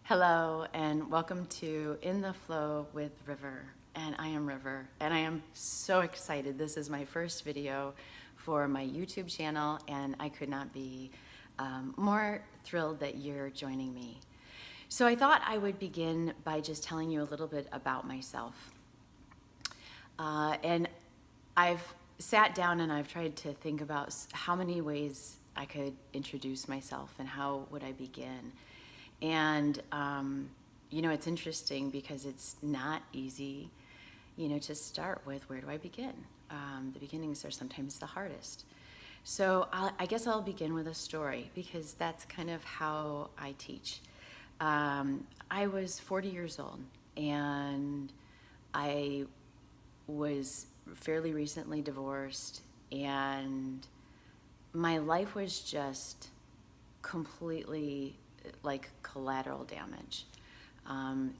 Hello and welcome to In the Flow with River. And I am River and I am so excited. This is my first video for my YouTube channel and I could not be more thrilled that you're joining me. So I thought I would begin by just telling you a little bit about myself. And I've sat down and I've tried to think about how many ways I could introduce myself and how would I begin. And, it's interesting because it's not easy, to start with where do I begin? The beginnings are sometimes the hardest. So I guess I'll begin with a story because that's kind of how I teach. I was 40 years old and I was fairly recently divorced and my life was just completely like collateral damage.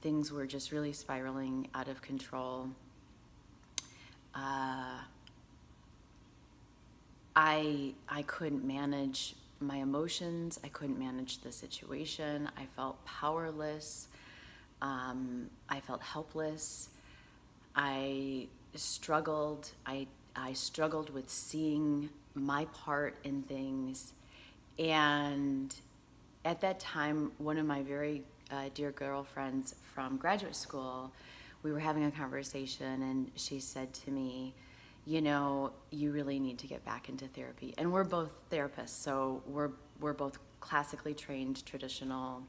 Things were just really spiraling out of control. I couldn't manage my emotions. I couldn't manage the situation. I felt powerless. I felt helpless. I struggled. I struggled with seeing my part in things. And at that time, one of my very dear girlfriends from graduate school, we were having a conversation and she said to me, you really need to get back into therapy. And we're both therapists, so we're both classically trained traditional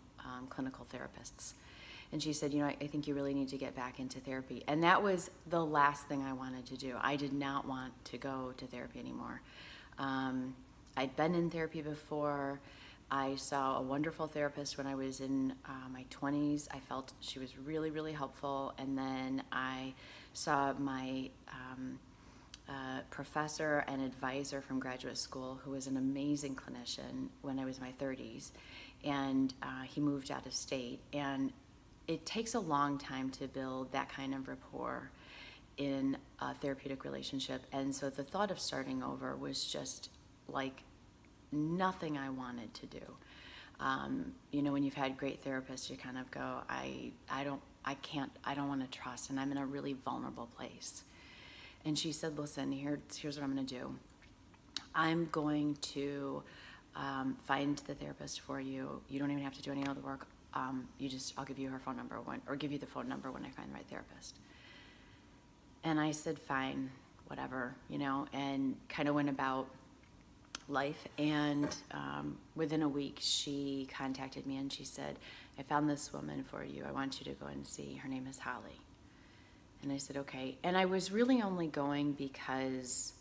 clinical therapists. And she said, I think you really need to get back into therapy. And that was the last thing I wanted to do. I did not want to go to therapy anymore. I'd been in therapy before. I saw a wonderful therapist when I was in my 20s. I felt she was really, really helpful. And then I saw my professor and advisor from graduate school, who was an amazing clinician, when I was in my 30s. And he moved out of state. And it takes a long time to build that kind of rapport in a therapeutic relationship. And so the thought of starting over was just like nothing I wanted to do. When you've had great therapists, you kind of go, I don't want to trust, and I'm in a really vulnerable place. And she said, listen, here's what I'm going to do. I'm going to find the therapist for you. You don't even have to do any other work. I'll give you her phone number or give you the phone number when I find the right therapist. And I said, fine, whatever, and kind of went about life. And within a week, she contacted me and she said, I found this woman for you. I want you to go and see. Her name is Holly. And I said, okay. And I was really only going because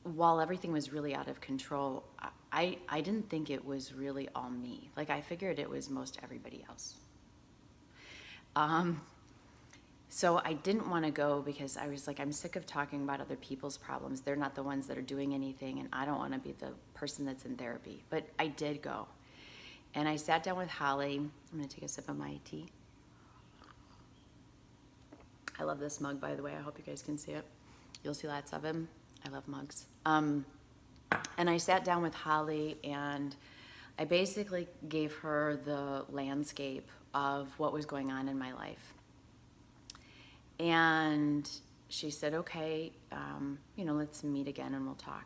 while everything was really out of control, I didn't think it was really all me. Like, I figured it was most everybody else. So I didn't want to go because I was like, I'm sick of talking about other people's problems. They're not the ones that are doing anything, and I don't want to be the person that's in therapy. But I did go. And I sat down with Holly. I'm going to take a sip of my tea. I love this mug, by the way. I hope you guys can see it. You'll see lots of them. I love mugs. And I sat down with Holly, and I basically gave her the landscape of what was going on in my life. And she said, okay, let's meet again and we'll talk.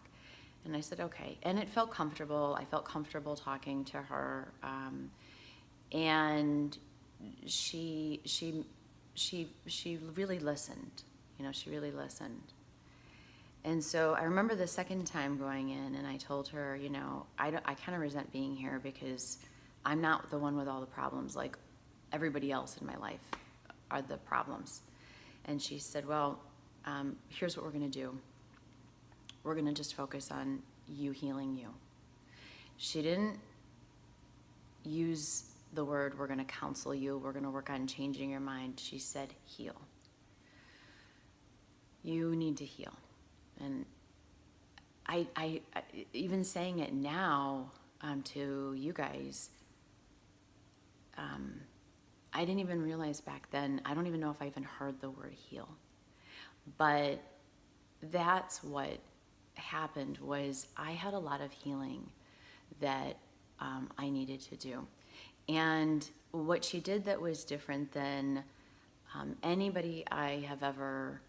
And I said, okay. And it felt comfortable. I felt comfortable talking to her. And she really listened. She really listened. And so I remember the second time going in and I told her, I kind of resent being here because I'm not the one with all the problems. Like, everybody else in my life are the problems. And she said, well, here's what we're going to do. We're going to just focus on you healing you. She didn't use the word, we're going to counsel you, we're going to work on changing your mind. She said, heal. You need to heal. And I even saying it now to you guys, I didn't even realize back then, I don't even know if I even heard the word heal. But that's what happened, was I had a lot of healing that I needed to do. And what she did that was different than anybody I have ever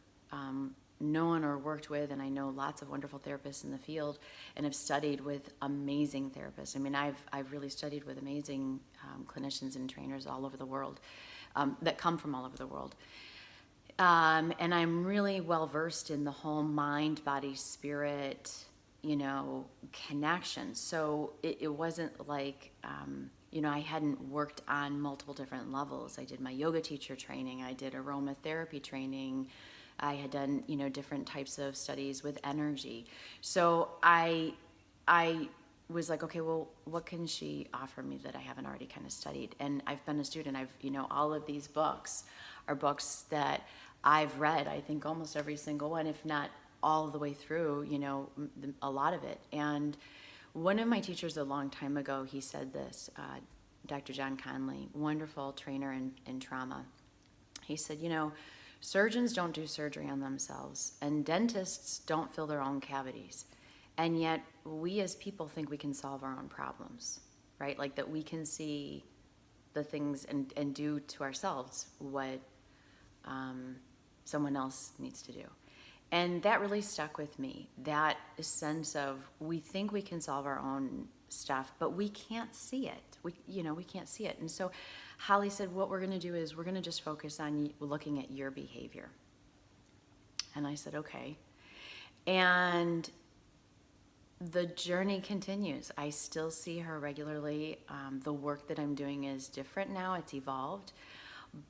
known or worked with, and I know lots of wonderful therapists in the field and have studied with amazing therapists. I mean, I've really studied with amazing clinicians and trainers all over the world that come from all over the world. And I'm really well versed in the whole mind, body, spirit, connection. So it wasn't like, I hadn't worked on multiple different levels. I did my yoga teacher training. I did aromatherapy training. I had done, different types of studies with energy. So I was like, okay, well, what can she offer me that I haven't already kind of studied? And I've been a student. All of these books are books that I've read, I think almost every single one, if not all the way through, a lot of it. And one of my teachers a long time ago, he said this, Dr. John Conley, wonderful trainer in trauma. He said, surgeons don't do surgery on themselves, and dentists don't fill their own cavities. And yet we as people think we can solve our own problems, right? Like that we can see the things and do to ourselves what someone else needs to do. And that really stuck with me, that sense of we think we can solve our own stuff, but we can't see it. We can't see it. And so Holly said, what we're going to do is we're going to just focus on looking at your behavior. And I said, okay. And the journey continues. I still see her regularly. The work that I'm doing is different now. It's evolved.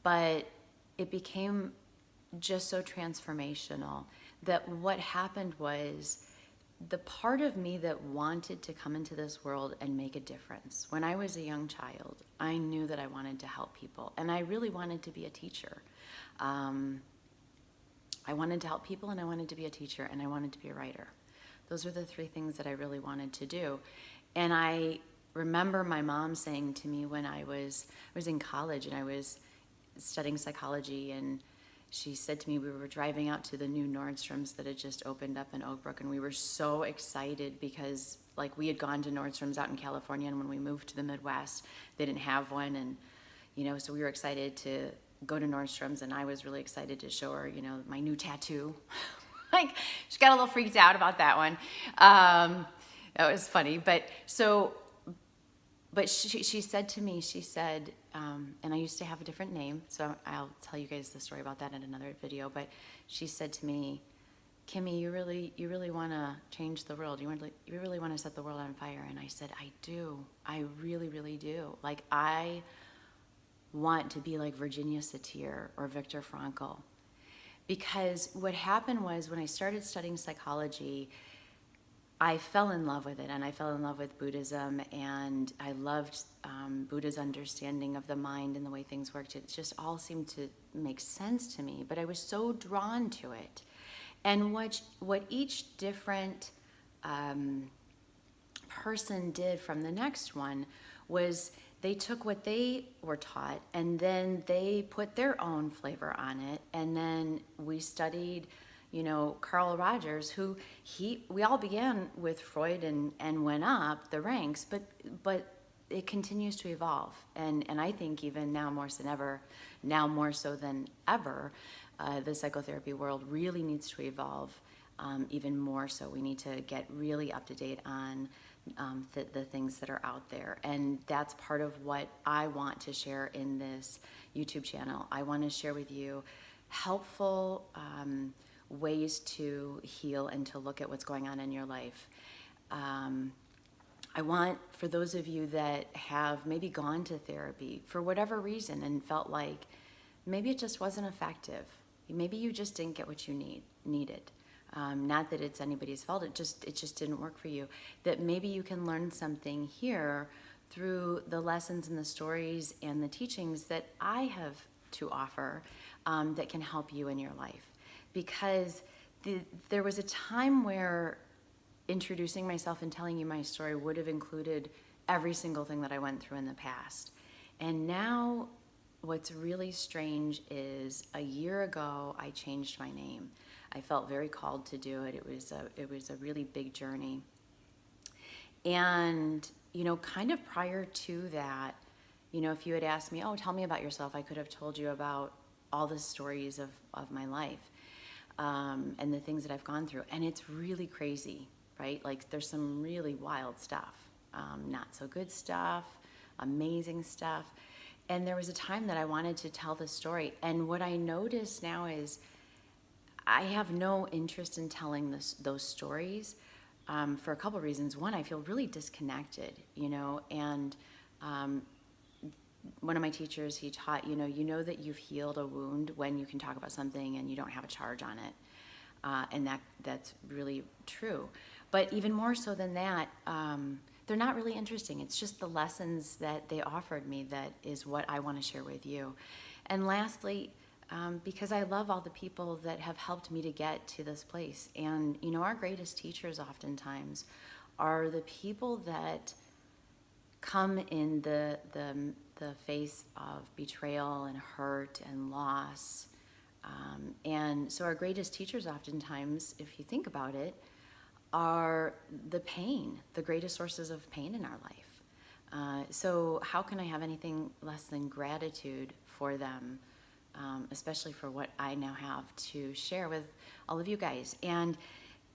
But it became just so transformational that what happened was the part of me that wanted to come into this world and make a difference. When I was a young child, I knew that I wanted to help people, and I really wanted to be a teacher. I wanted to help people, and I wanted to be a teacher, and I wanted to be a writer. Those were the three things that I really wanted to do. And I remember my mom saying to me when I was in college and I was studying psychology, and she said to me, we were driving out to the new Nordstrom's that had just opened up in Oak Brook, and we were so excited because we had gone to Nordstrom's out in California, and when we moved to the Midwest, they didn't have one, and so we were excited to go to Nordstrom's, and I was really excited to show her, my new tattoo. She got a little freaked out about that one. That was funny, but she said to me, and I used to have a different name, so I'll tell you guys the story about that in another video, but she said to me, Kimmy, you really want to change the world. You really want to set the world on fire. And I said, I do. I really, really do. I want to be like Virginia Satir or Viktor Frankl. Because what happened was when I started studying psychology, I fell in love with it, and I fell in love with Buddhism, and I loved Buddha's understanding of the mind and the way things worked. It just all seemed to make sense to me, but I was so drawn to it. And what each different person did from the next one was they took what they were taught, and then they put their own flavor on it, and then we studied Carl Rogers, we all began with Freud and went up the ranks, but it continues to evolve. And I think even now more so than ever, the psychotherapy world really needs to evolve even more so. We need to get really up to date on the things that are out there. And that's part of what I want to share in this YouTube channel. I want to share with you helpful ways to heal and to look at what's going on in your life. I want, for those of you that have maybe gone to therapy for whatever reason and felt like maybe it just wasn't effective, maybe you just didn't get what you needed. Not that it's anybody's fault, it just didn't work for you. That maybe you can learn something here through the lessons and the stories and the teachings that I have to offer that can help you in your life. Because there was a time where introducing myself and telling you my story would have included every single thing that I went through in the past. And now what's really strange is a year ago I changed my name. I felt very called to do it. It was a really big journey. And kind of prior to that, You know, if you had asked me, oh, tell me about yourself, I could have told you about all the stories of my life, and the things that I've gone through. And it's really crazy, right? Like, there's some really wild stuff, not so good stuff, amazing stuff. And there was a time that I wanted to tell this story. And what I notice now is I have no interest in telling those stories, for a couple of reasons. One, I feel really disconnected, you know, and one of my teachers, he taught, you know that you've healed a wound when you can talk about something and you don't have a charge on it. And that's really true. But even more so than that, they're not really interesting. It's just the lessons that they offered me that is what I want to share with you. And lastly, because I love all the people that have helped me to get to this place. And, you know, our greatest teachers oftentimes are the people that come in the face of betrayal and hurt and loss. And so our greatest teachers oftentimes, if you think about it, are the pain, the greatest sources of pain in our life. So how can I have anything less than gratitude for them, especially for what I now have to share with all of you guys. And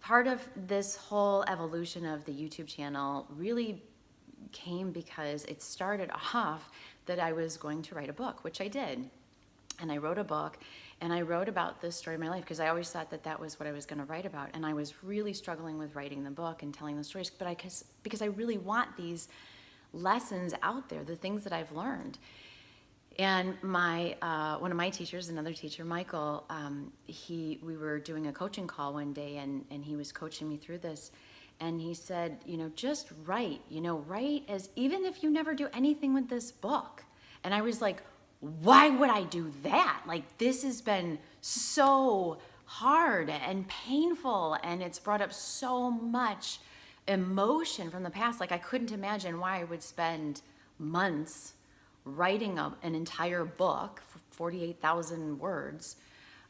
part of this whole evolution of the YouTube channel really came because it started off that I was going to write a book, which I did. And I wrote a book, and I wrote about this story of my life because I always thought that that was what I was going to write about. And I was really struggling with writing the book and telling the stories, but because I really want these lessons out there, the things that I've learned. And my one of my teachers, another teacher, Michael, we were doing a coaching call one day, and he was coaching me through this. And he said, you know, just write, write as even if you never do anything with this book. And I was like, why would I do that? Like, this has been so hard and painful, and it's brought up so much emotion from the past. Like, I couldn't imagine why I would spend months writing an entire book for 48,000 words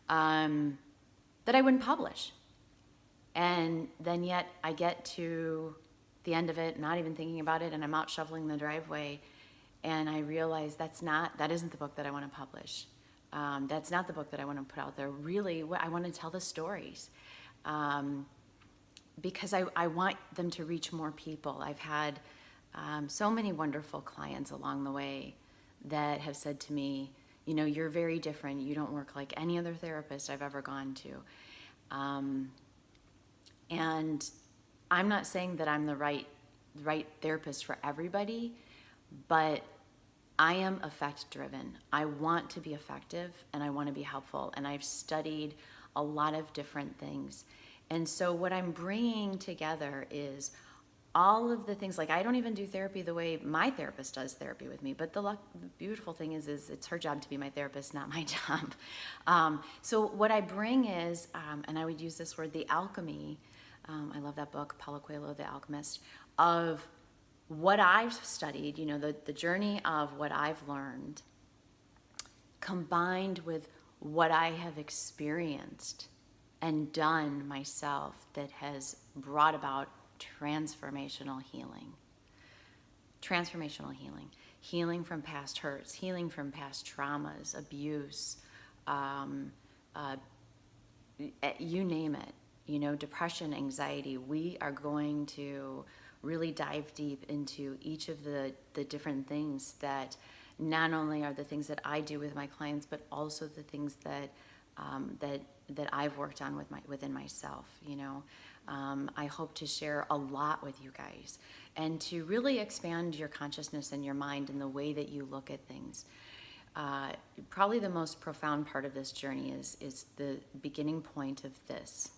that I wouldn't publish. And then yet I get to the end of it, not even thinking about it, and I'm out shoveling the driveway, and I realize that isn't the book that I want to publish. That's not the book that I want to put out there. Really, I want to tell the stories, because I want them to reach more people. I've had so many wonderful clients along the way that have said to me, you're very different. You don't work like any other therapist I've ever gone to. And I'm not saying that I'm the right therapist for everybody, but I am effect driven. I want to be effective, and I want to be helpful. And I've studied a lot of different things. And so what I'm bringing together is all of the things. Like, I don't even do therapy the way my therapist does therapy with me. But the beautiful thing is it's her job to be my therapist, not my job. So what I bring is, and I would use this word, the alchemy. I love that book, Paulo Coelho, The Alchemist, of what I've studied, the journey of what I've learned, combined with what I have experienced and done myself that has brought about transformational healing. Transformational healing. Healing from past hurts, healing from past traumas, abuse, you name it. Depression, anxiety. We are going to really dive deep into each of the different things that not only are the things that I do with my clients, but also the things that I've worked on within myself. I hope to share a lot with you guys and to really expand your consciousness and your mind and the way that you look at things. Probably the most profound part of this journey is the beginning point of this.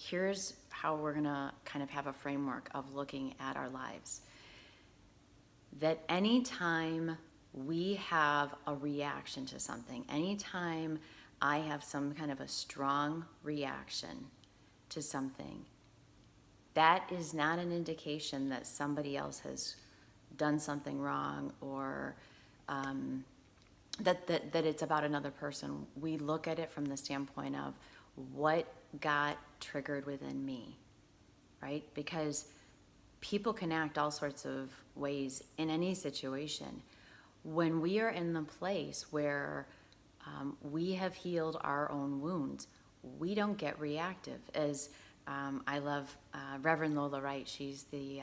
Here's how we're going to kind of have a framework of looking at our lives. That anytime we have a reaction to something, anytime I have some kind of a strong reaction to something, that is not an indication that somebody else has done something wrong, or that it's about another person. We look at it from the standpoint of what got triggered within me, right? Because people can act all sorts of ways in any situation. When we are in the place where we have healed our own wounds, we don't get reactive. As I love Reverend Lola Wright. She's the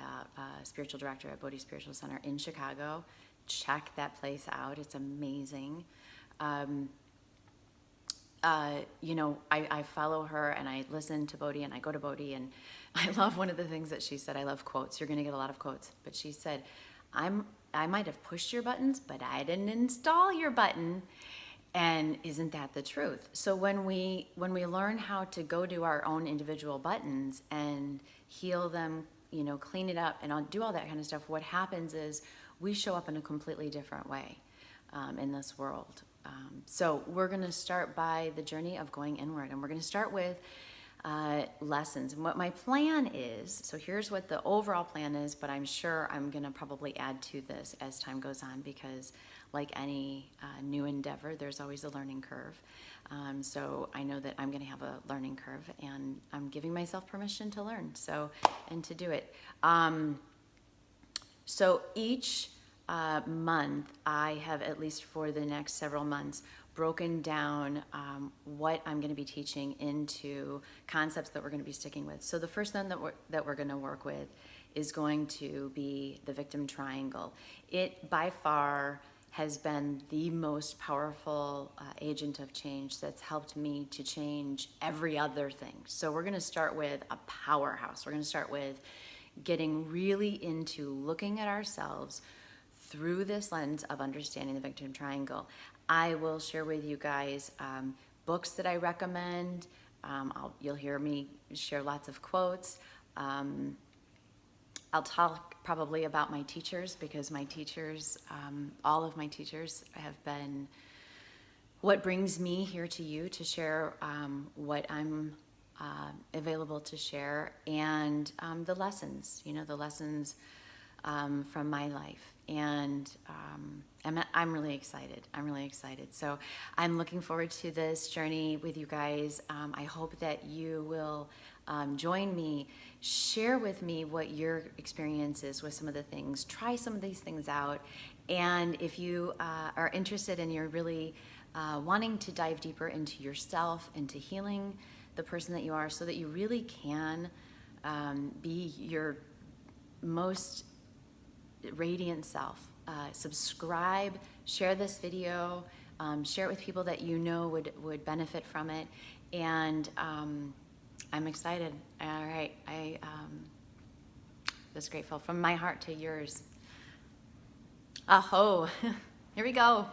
spiritual director at Bodhi Spiritual Center in Chicago. Check that place out. It's amazing. I follow her and I listen to Bodhi and I go to Bodhi, and I love one of the things that she said. I love quotes. You're going to get a lot of quotes. But she said, I might have pushed your buttons, but I didn't install your button. And isn't that the truth? So when we learn how to go to our own individual buttons and heal them, clean it up and do all that kind of stuff, what happens is we show up in a completely different way in this world. So we're going to start by the journey of going inward, and we're going to start with lessons. And what my plan is, so here's what the overall plan is, but I'm sure I'm going to probably add to this as time goes on, because like any new endeavor, there's always a learning curve. So I know that I'm going to have a learning curve, and I'm giving myself permission to learn, and to do it. So each month, I have, at least for the next several months, broken down what I'm going to be teaching into concepts that we're going to be sticking with. So the first one that we're going to work with is going to be the victim triangle. It by far has been the most powerful agent of change that's helped me to change every other thing. So we're going to start with a powerhouse. We're going to start with getting really into looking at ourselves through this lens of understanding the victim triangle. I will share with you guys books that I recommend. You'll hear me share lots of quotes. I'll talk probably about my teachers, because my teachers, all of my teachers have been what brings me here to you to share what I'm available to share, and the lessons, the lessons from my life. And I'm really excited. I'm really excited. So I'm looking forward to this journey with you guys. I hope that you will join me, share with me what your experience is with some of the things, try some of these things out. And if you are interested and you're really wanting to dive deeper into yourself, into healing the person that you are, so that you really can be your most radiant self, subscribe, share this video, share it with people that you know would benefit from it. And I'm excited. All right, I was grateful from my heart to yours. Aho, here we go.